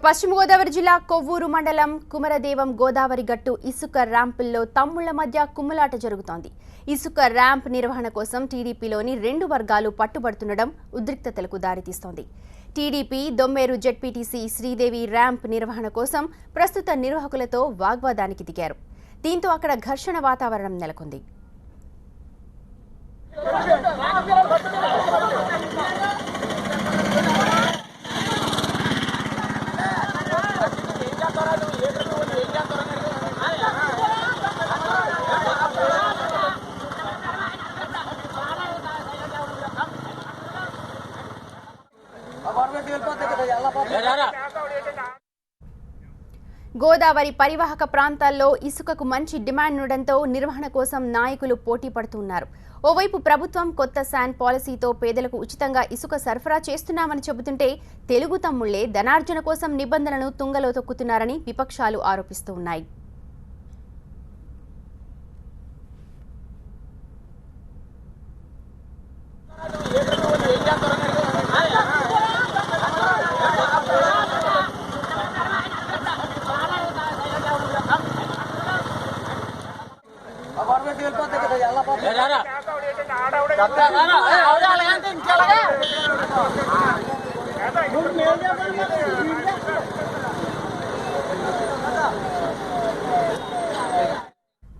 పశ్చిమ గోదావరి జిల్లా కొవ్వూరు మండలం కుమరదేవం గోదావరి గట్టు ఇసుక ర్యాంపుల్లో తమ్ముళ్ల మధ్య కుమ్ములాట జరుగుతోంది. ఇసుక ర్యాంప్ నిర్వహణ కోసం టీడీపీలోని రెండు వర్గాలు పట్టుబడుతుండడం ఉద్రిక్తతలకు దారితీస్తోంది. టీడీపీ దొమ్మేరు జెడ్పీటీసీ శ్రీదేవి ర్యాంప్ నిర్వహణ కోసం ప్రస్తుత నిర్వాహకులతో వాగ్వాదానికి దిగారు. దీంతో అక్కడ ఘర్షణ వాతావరణం నెలకొంది. గోదావరి పరివాహక ప్రాంతాల్లో ఇసుకకు మంచి డిమాండ్ ఉండడంతో నిర్వహణ కోసం నాయకులు పోటీ పడుతున్నారు. ఓవైపు ప్రభుత్వం కొత్త శాండ్ పాలసీతో పేదలకు ఉచితంగా ఇసుక సరఫరా చేస్తున్నామని చెబుతుంటే తెలుగు తమ్ముళ్లే ధనార్జన కోసం నిబంధనలను తుంగలో తొక్కుతున్నారని విపక్షాలు ఆరోపిస్తూ ఉన్నాయి.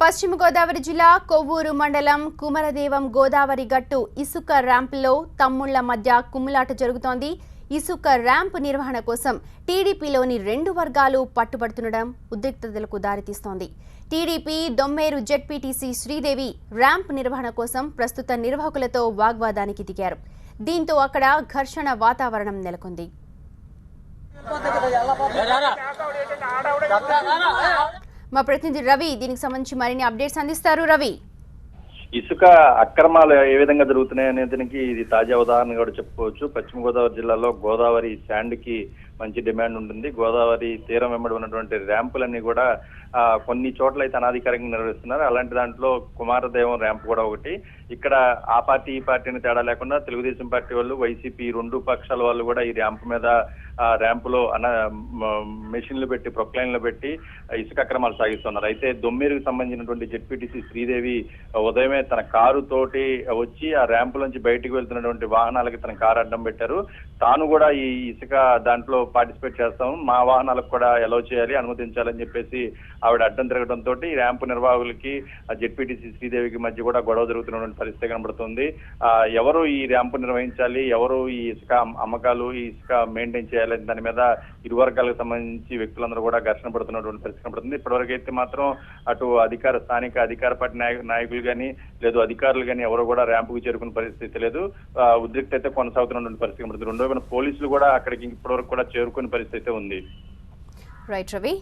పశ్చిమ గోదావరి జిల్లా కొవ్వూరు మండలం కుమరదేవం గోదావరి గట్టు ఇసుక ర్యాంపులో తమ్ముళ్ల మధ్య కుమ్ములాట జరుగుతోంది. ఇసుక ర్యాంప్ నిర్వహణ కోసం టీడీపీలోని రెండు వర్గాలు పట్టుబడుతుండడం ఉద్రిక్తతలకు దారితీస్తోంది. టీడీపీ దొమ్మేరు జెడ్పీటీసీ శ్రీదేవి ర్యాంప్ నిర్వహణ కోసం ప్రస్తుత నిర్వాహకులతో వాగ్వాదానికి దిగారు. దీంతో అక్కడ ఘర్షణ వాతావరణం నెలకొంది. మా ప్రతినిధి రవి దీనికి సంబంధించి మరిన్ని అప్డేట్స్ అందిస్తారు. రవి, ఇసుక అక్రమాలు ఏ విధంగా జరుగుతున్నాయనేదానికి ఇది తాజా ఉదాహరణ కూడా చెప్పుకోవచ్చు. పశ్చిమ గోదావరి జిల్లాలో గోదావరి శాండ్ కి మంచి డిమాండ్ ఉంటుంది. గోదావరి తీరం వెంబడి ఉన్నటువంటి ర్యాంపులన్నీ కూడా కొన్ని చోట్ల అయితే అనాధికారికంగా నిర్వహిస్తున్నారు. అలాంటి దాంట్లో కుమారదేవం ర్యాంప్ కూడా ఒకటి. ఇక్కడ ఆ పార్టీ ఈ పార్టీని తేడా లేకుండా తెలుగుదేశం పార్టీ వాళ్ళు, వైసీపీ రెండు పక్షాల వాళ్ళు కూడా ఈ ర్యాంప్ మీద ర్యాంపులో మెషిన్లు పెట్టి ప్రొక్లైన్లు పెట్టి ఇసుక అక్రమాలు సాగిస్తున్నారు. అయితే దొమ్మేరుకు సంబంధించినటువంటి జెడ్పీటీసీ శ్రీదేవి ఉదయమే తన కారు తోటి వచ్చి ఆ ర్యాంపు నుంచి బయటకు వెళ్తున్నటువంటి వాహనాలకి తన కారు అడ్డం పెట్టారు. తాను కూడా ఈ ఇసుక దాంట్లో పార్టిసిపేట్ చేస్తాము, మా వాహనాలకు కూడా అలౌ చేయాలి, అనుమతించాలని చెప్పేసి ఆవిడ అడ్డం తిరగడంతో ఈ ర్యాంపు నిర్వాహకులకి జెడ్పీటీసీ శ్రీదేవికి మధ్య కూడా గొడవ జరుగుతున్నటువంటి పరిస్థితి కనబడుతుంది. ఎవరు ఈ ర్యాంపు నిర్వహించాలి, ఎవరు ఈ ఇసుక అమ్మకాలు, ఈ ఇసుక మెయింటైన్ చేయాలి, దాని మీద ఇరు వర్గాలకు సంబంధించి వ్యక్తులందరూ కూడా ఘర్షణ పడుతున్నటువంటి పరిస్థితి కనబడుతుంది. ఇప్పటివరకు అయితే మాత్రం అటు స్థానిక అధికార పార్టీ నాయకులు కానీ లేదు అధికారులు కానీ ఎవరు కూడా ర్యాంపుకు చేరుకున్న పరిస్థితి లేదు. ఉద్రిక్త అయితే కొనసాగుతున్నటువంటి పరిస్థితి కనబడుతుంది. రెండో పోలీసులు కూడా అక్కడికి ఇప్పటివరకు కూడా చేరుకునే పరిస్థితి ఉంది. రైట్ రవి.